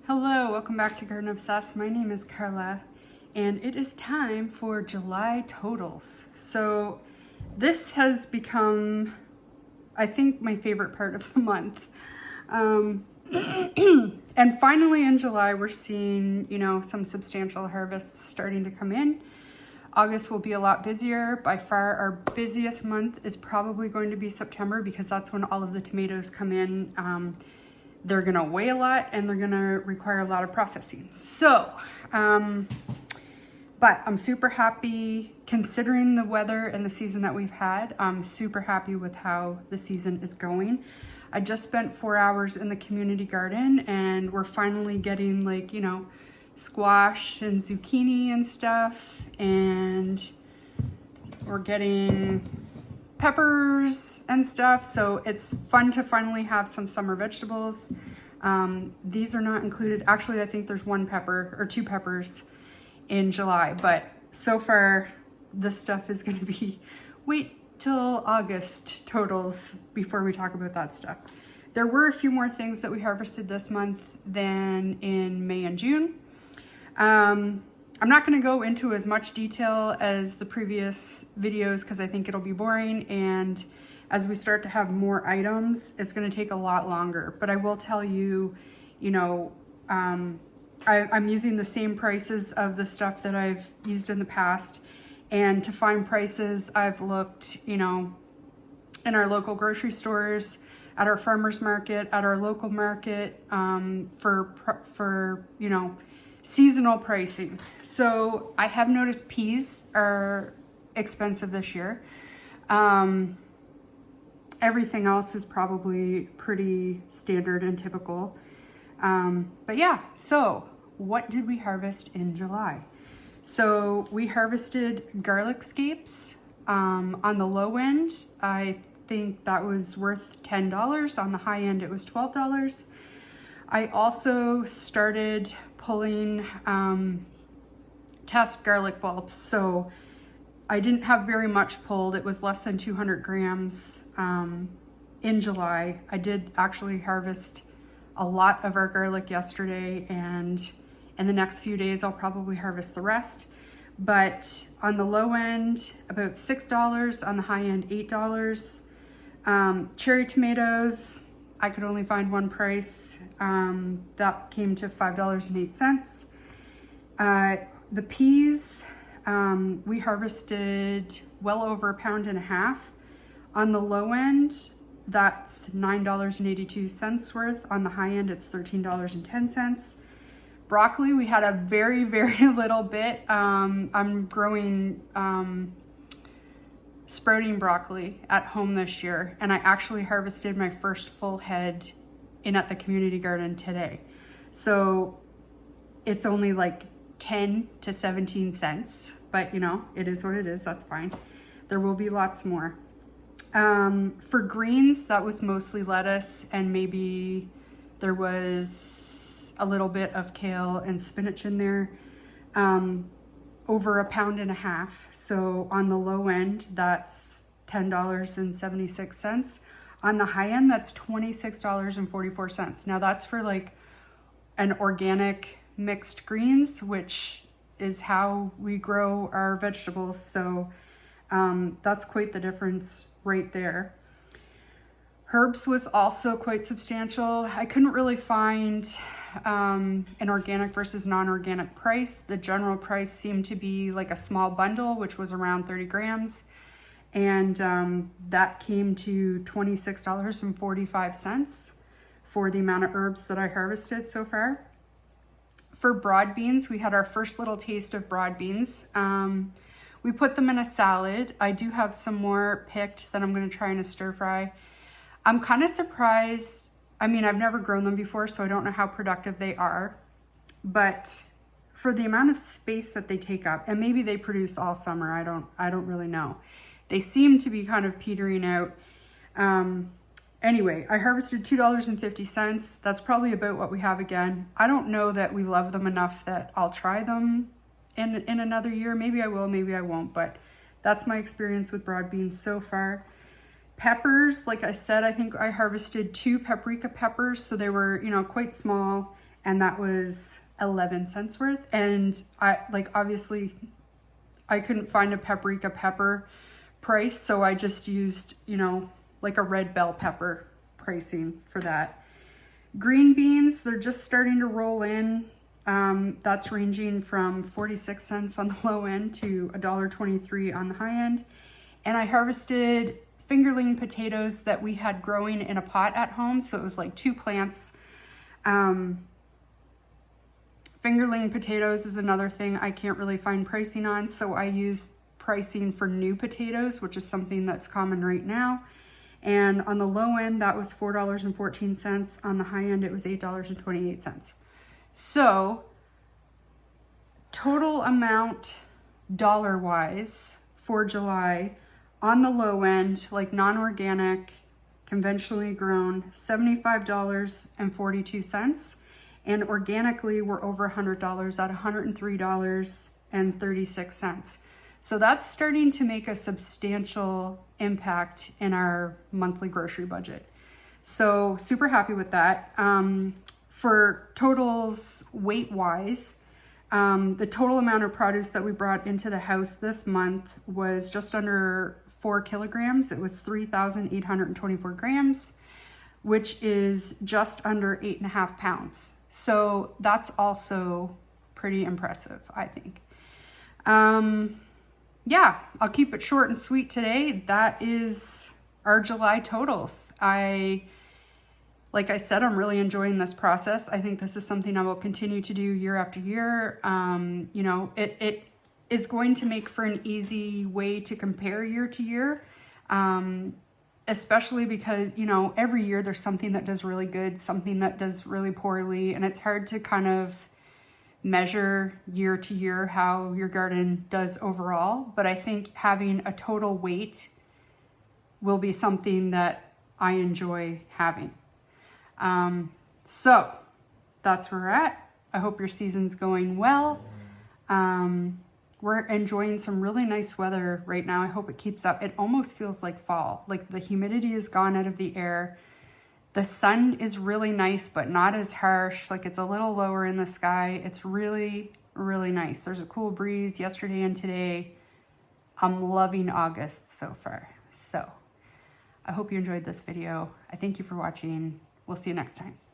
Hello, welcome back to Garden Obsessed. My name is Carla, and it is time for July totals. So this has become, I think, my favorite part of the month. And finally in July, we're seeing, some substantial harvests starting to come in. August will be a lot busier. By far, our busiest month is probably going to be September because that's when all of the tomatoes come in. They're gonna weigh a lot and they're gonna require a lot of processing. So, but I'm super happy considering the weather and the season that we've had. I'm super happy with how the season is going. I just spent 4 hours in the community garden and we're finally getting squash and zucchini and stuff, and we're getting peppers and stuff, so it's fun to finally have some summer vegetables. These are not included. Actually, I think there's one pepper or two peppers in July, but so far this stuff is going to be wait till August totals before we talk about that stuff. There were a few more things that we harvested this month than in May and June. I'm not going to go into as much detail as the previous videos because I think it'll be boring, and as we start to have more items, it's going to take a lot longer. But I will tell you, I'm using the same prices of the stuff that I've used in the past, and to find prices, I've looked, in our local grocery stores, at our farmers market, at our local market, for seasonal pricing. So I have noticed peas are expensive this year. Everything else is probably pretty standard and typical. But yeah, so what did we harvest in July? So we harvested garlic scapes. On the low end, I think that was worth $10. On the high end, it was $12. I also started pulling test garlic bulbs. So I didn't have very much pulled. It was less than 200 grams in July. I did actually harvest a lot of our garlic yesterday, and in the next few days I'll probably harvest the rest. But on the low end, about $6. On the high end, $8. Cherry tomatoes, I could only find one price. That came to $5.08. The peas, we harvested well over 1.5 pounds. On the low end, that's $9.82 worth. On the high end, it's $13.10. Broccoli, we had a very, very little bit. I'm growing sprouting broccoli at home this year, and I actually harvested my first full head in at the community garden today. So it's only like 10 to 17 cents, but it is what it is. That's fine. There will be lots more. For greens, that was mostly lettuce, and maybe there was a little bit of kale and spinach in there. Over 1.5 pounds. So on the low end, that's $10.76. On the high end, that's $26.44. Now that's for like an organic mixed greens, which is how we grow our vegetables. So that's quite the difference right there. Herbs was also quite substantial. I couldn't really find an organic versus non-organic price. The general price seemed to be like a small bundle, which was around 30 grams. And that came to $26.45 for the amount of herbs that I harvested so far. For broad beans, we had our first little taste of broad beans. We put them in a salad. I do have some more picked that I'm going to try in a stir fry. I'm kind of surprised. I mean, I've never grown them before, so I don't know how productive they are. But for the amount of space that they take up, and maybe they produce all summer, I don't really know. They seem to be kind of petering out. Anyway, I harvested $2.50. That's probably about what we have again. I don't know that we love them enough that I'll try them in another year. Maybe I will, maybe I won't, but that's my experience with broad beans so far. Peppers, like I said, I think I harvested 2 paprika peppers, so they were, quite small. and that was 11 cents worth. And obviously I couldn't find a paprika pepper price, so I just used, like a red bell pepper pricing for that. Green beans, they're just starting to roll in. That's ranging from 46 cents on the low end to $1.23 on the high end. And I harvested fingerling potatoes that we had growing in a pot at home. So it was like 2 plants. Fingerling potatoes is another thing I can't really find pricing on. So I use pricing for new potatoes, which is something that's common right now. And on the low end, that was $4.14. On the high end, it was $8.28. So total amount dollar-wise for July, on the low end, like non-organic, conventionally grown, $75.42. And organically, we're over $100 at $103.36. So that's starting to make a substantial impact in our monthly grocery budget. So super happy with that. For totals weight-wise, the total amount of produce that we brought into the house this month was just under 4 kilograms. It was 3,824 grams, which is just under 8.5 pounds. So that's also pretty impressive, I think. Yeah, I'll keep it short and sweet today. That is our July totals. Like I said, I'm really enjoying this process. I think this is something I will continue to do year after year. It is going to make for an easy way to compare year to year, especially because, every year there's something that does really good, something that does really poorly, and it's hard to kind of measure year to year how your garden does overall. But I think having a total weight will be something that I enjoy having. So that's where we're at. I hope your season's going well. We're enjoying some really nice weather right now. I hope it keeps up. It almost feels like fall. Like the humidity is gone out of the air. The sun is really nice, but not as harsh. Like it's a little lower in the sky. It's really, really nice. There's a cool breeze yesterday and today. I'm loving August so far. So I hope you enjoyed this video. I thank you for watching. We'll see you next time.